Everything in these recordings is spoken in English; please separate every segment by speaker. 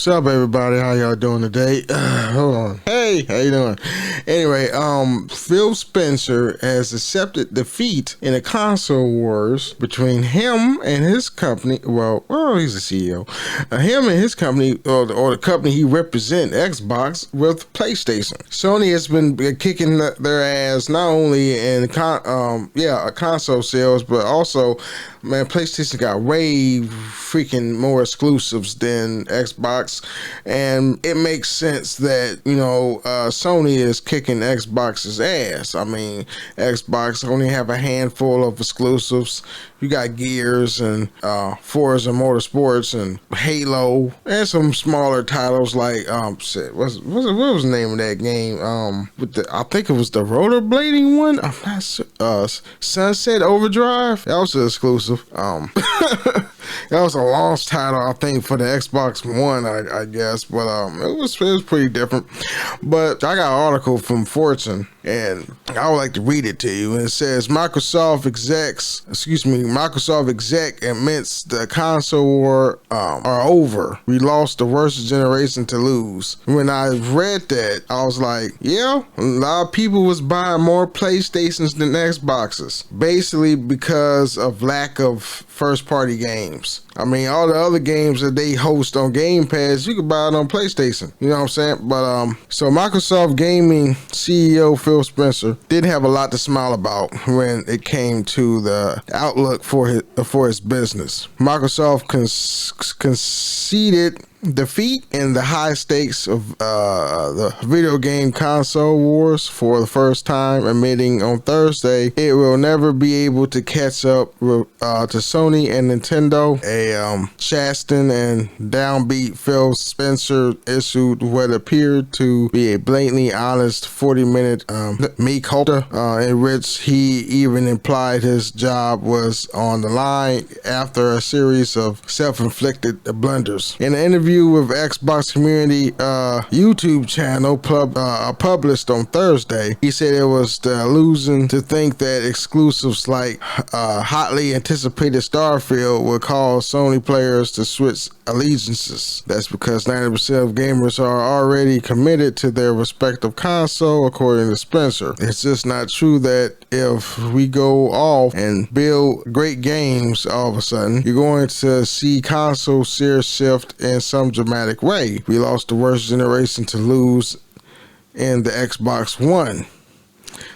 Speaker 1: What's up, everybody? How y'all doing today? Hold on. Hey, how you doing? Anyway, Phil Spencer has accepted defeat in a console wars between him and his company. Well, he's the CEO. Him and his company, or the company he represents, Xbox, with PlayStation. Sony has been kicking their ass not only in console sales, but also, man, PlayStation got way freaking more exclusives than Xbox, and it makes sense that Sony is kicking Xbox's ass. I mean, Xbox only have a handful of exclusives. You got Gears and Forza Motorsports and Halo, and some smaller titles like what was the name of that game? I think it was the rollerblading one. I'm not sure. Sunset Overdrive. That was an exclusive. That was a launch title, I think, for the Xbox One, I guess, but it was pretty different. But I got an article from Fortune, and I would like to read it to you. And it says Microsoft exec admits the console war are over. We lost the worst generation to lose. When I read that, I was like, yeah, a lot of people was buying more PlayStations than Xboxes, basically because of lack of first-party games. I mean, all the other games that they host on Game Pass, you can buy it on PlayStation. You know what I'm saying? But so Microsoft Gaming CEO Phil Spencer did have a lot to smile about when it came to the outlook for his business. Microsoft conceded defeat in the high stakes of the video game console wars for the first time, admitting on Thursday it will never be able to catch up to Sony and Nintendo. A chastened and downbeat Phil Spencer issued what appeared to be a blatantly honest 40-minute meek holder, in which he even implied his job was on the line after a series of self-inflicted blunders. In an interview with Xbox Community YouTube channel published on Thursday, he said it was delusion to think that exclusives like hotly anticipated Starfield would cause Sony players to switch allegiances. That's because 90% of gamers are already committed to their respective console, according to Spencer. It's just not true that if we go off and build great games, all of a sudden you're going to see console share shift in some dramatic way. We lost the worst generation to lose in the Xbox One.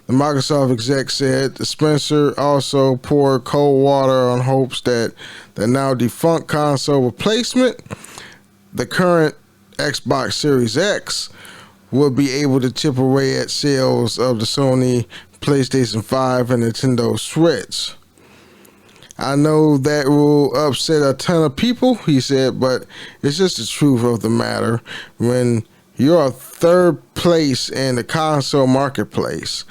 Speaker 1: The Microsoft exec said Spencer also poured cold water on hopes that the now defunct console replacement, the current Xbox Series X, will be able to chip away at sales of the Sony PlayStation 5 and Nintendo Switch. I know that will upset a ton of people, he said, but it's just the truth of the matter. When you're third place in the console marketplace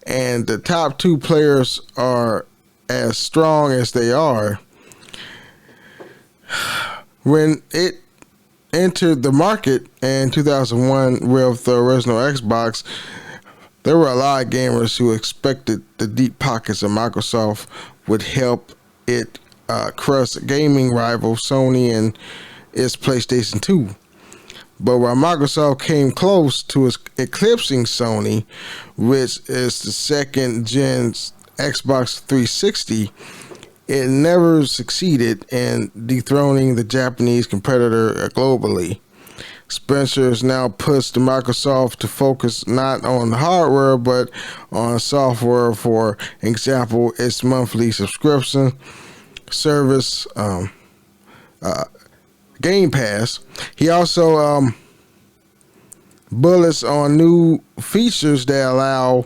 Speaker 1: and the top two players are as strong as they are, when it entered the market in 2001 with the original Xbox, there were a lot of gamers who expected the deep pockets of Microsoft would help it crush gaming rival Sony and its PlayStation 2. But while Microsoft came close to eclipsing Sony, which is the second gen Xbox 360, it never succeeded in dethroning the Japanese competitor globally. Spencer has now pushed Microsoft to focus not on hardware but on software. For example, its monthly subscription service, Game Pass. He also bullets on new features that allow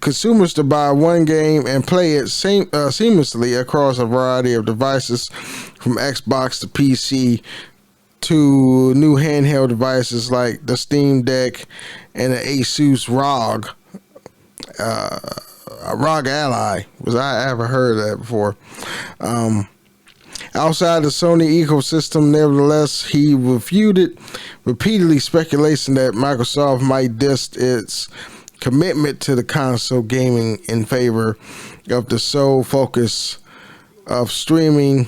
Speaker 1: consumers to buy one game and play it seamlessly across a variety of devices, from Xbox to PC to new handheld devices like the Steam Deck and the Asus ROG. ROG Ally. I ever heard of that before. Outside the Sony ecosystem, nevertheless, he refuted repeatedly speculation that Microsoft might ditch its commitment to the console gaming in favor of the sole focus of streaming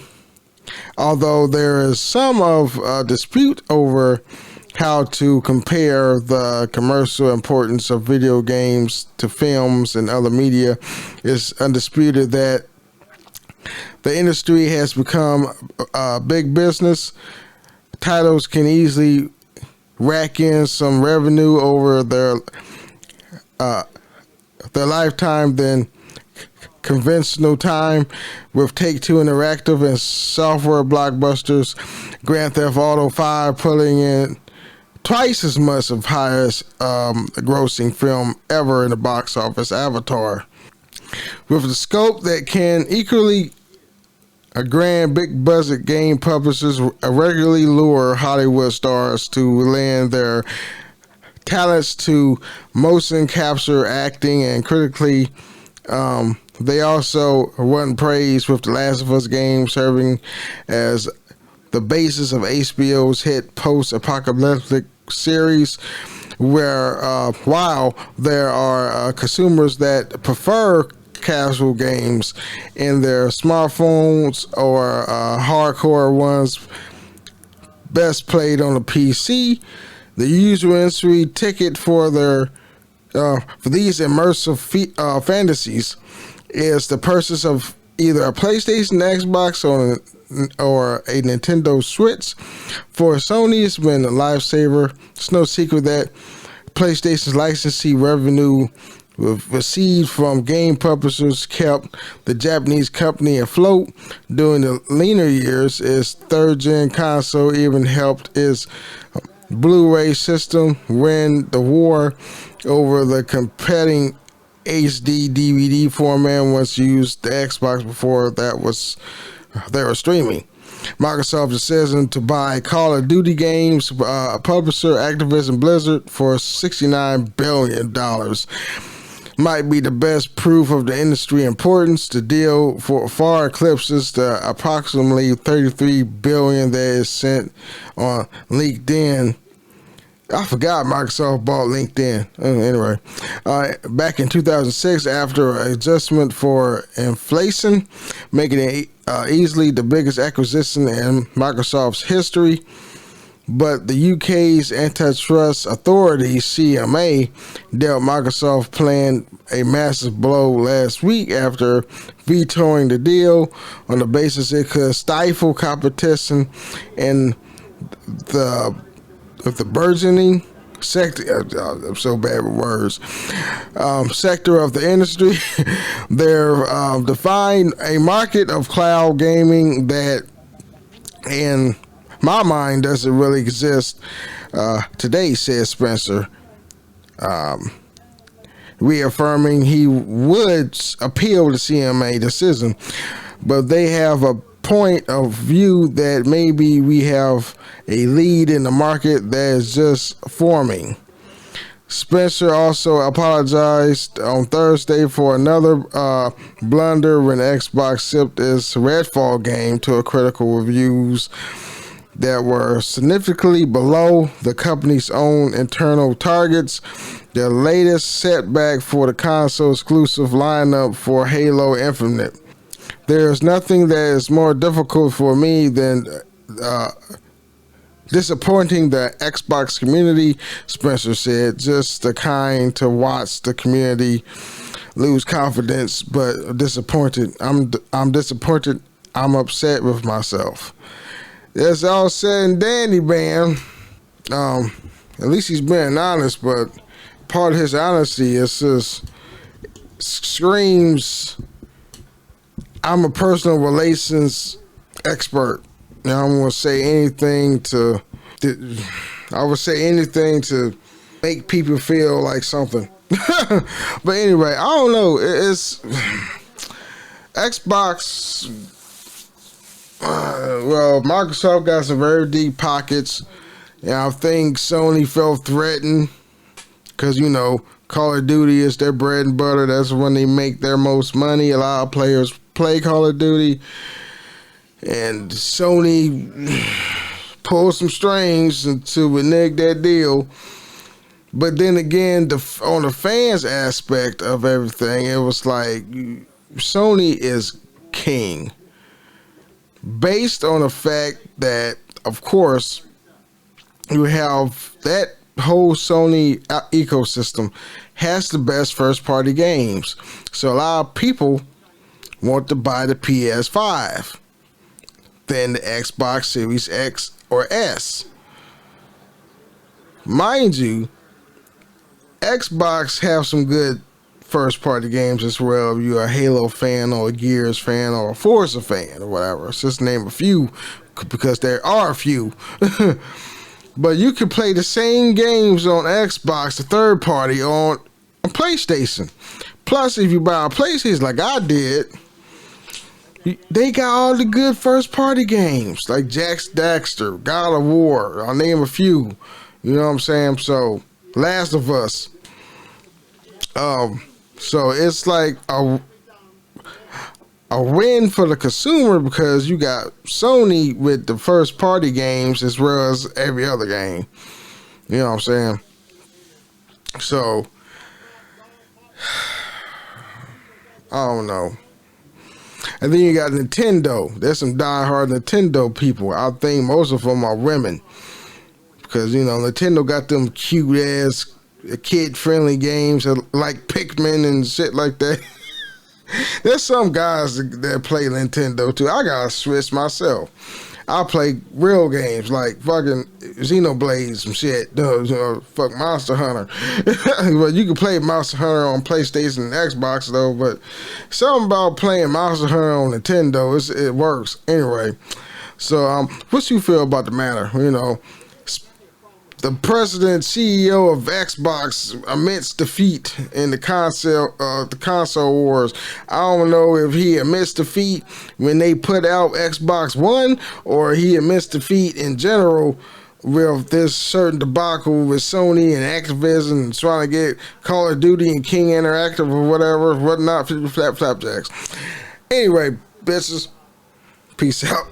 Speaker 1: Although there is some of a dispute over how to compare the commercial importance of video games to films and other media, it's undisputed that the industry has become a big business. Titles can easily rack in some revenue over their lifetime than conventional time, with Take-Two Interactive and software blockbusters Grand Theft Auto 5 pulling in twice as much of highest grossing film ever in the box office, Avatar. With the scope that can equally a grand big budget game, publishers regularly lure Hollywood stars to lend their talents to motion capture, acting, and critically they also won praise, with The Last of Us game serving as the basis of HBO's hit post-apocalyptic series, where while there are consumers that prefer casual games in their smartphones or hardcore ones best played on a PC, the usual entry ticket for these immersive fantasies is the purchase of either a PlayStation, Xbox, or a Nintendo Switch. For Sony, it's been a lifesaver. It's no secret that PlayStation's licensing revenue received from game publishers kept the Japanese company afloat during the leaner years. Its third-gen console even helped its Blu-ray system win the war over the competing HD DVD format once used the Xbox before they were streaming. Microsoft's decision to buy Call of Duty games publisher Activision Blizzard for $69 billion might be the best proof of the industry importance. The deal far eclipses the approximately $33 billion that is sent on LinkedIn. I forgot Microsoft bought LinkedIn. Anyway, back in 2006, after adjustment for inflation, making it easily the biggest acquisition in Microsoft's history. But the UK's antitrust authority, CMA, dealt Microsoft plan a massive blow last week after vetoing the deal on the basis it could stifle competition in the burgeoning sector. I'm so bad with words. Sector of the industry. They're defined a market of cloud gaming that, in my mind, doesn't really exist today, said Spencer, reaffirming he would appeal the CMA decision, but they have a point of view that maybe we have a lead in the market that is just forming. Spencer also apologized on Thursday for another blunder when Xbox shipped its Redfall game to critical reviews that were significantly below the company's own internal targets. The latest setback for the console exclusive lineup for Halo Infinite. There is nothing that is more difficult for me than disappointing the Xbox community, Spencer said. Just the kind to watch the community lose confidence, but disappointed. I'm disappointed. I'm upset with myself. That's all said and dandy, man. At least he's being honest, but part of his honesty is just screams, I'm a personal relations expert. Now I'm gonna say anything to make people feel like something. But anyway, I don't know. It's Xbox. Well, Microsoft got some very deep pockets, and I think Sony felt threatened because, you know, Call of Duty is their bread and butter. That's when they make their most money. A lot of players play Call of Duty, and Sony pulled some strings to renege that deal. But then again, on the fans aspect of everything, it was like Sony is king. based on the fact that, of course, you have that whole Sony ecosystem has the best first party games. So a lot of people want to buy the PS5 than the Xbox Series X or S. Mind you, Xbox have some good first party games as well. If you're a Halo fan or a Gears fan or a Forza fan or whatever. Let's just name a few because there are a few. But you can play the same games on Xbox, the third party, on PlayStation. Plus, if you buy a PlayStation like I did, they got all the good first party games like Jax Daxter, God of War. I'll name a few. You know what I'm saying? So, Last of Us. So it's like a win for the consumer because you got Sony with the first party games as well as every other game. You know what I'm saying? So I don't know. And then you got Nintendo. There's some diehard Nintendo people. I think most of them are women because, you know, Nintendo got them cute ass kid-friendly games like Pikmin and shit like that. There's some guys that play Nintendo too. I got a Switch myself. I play real games like fucking Xenoblade, some shit. Fuck Monster Hunter. But you can play Monster Hunter on PlayStation and Xbox though. But something about playing Monster Hunter on Nintendo, it works anyway. So, what you feel about the matter? You know, the president CEO of Xbox admits defeat in the console wars. I don't know if he admits defeat when they put out Xbox One or he admits defeat in general with this certain debacle with Sony and Activision trying to get Call of Duty and King Interactive or whatever, whatnot, flapjacks. Anyway, bitches, peace out.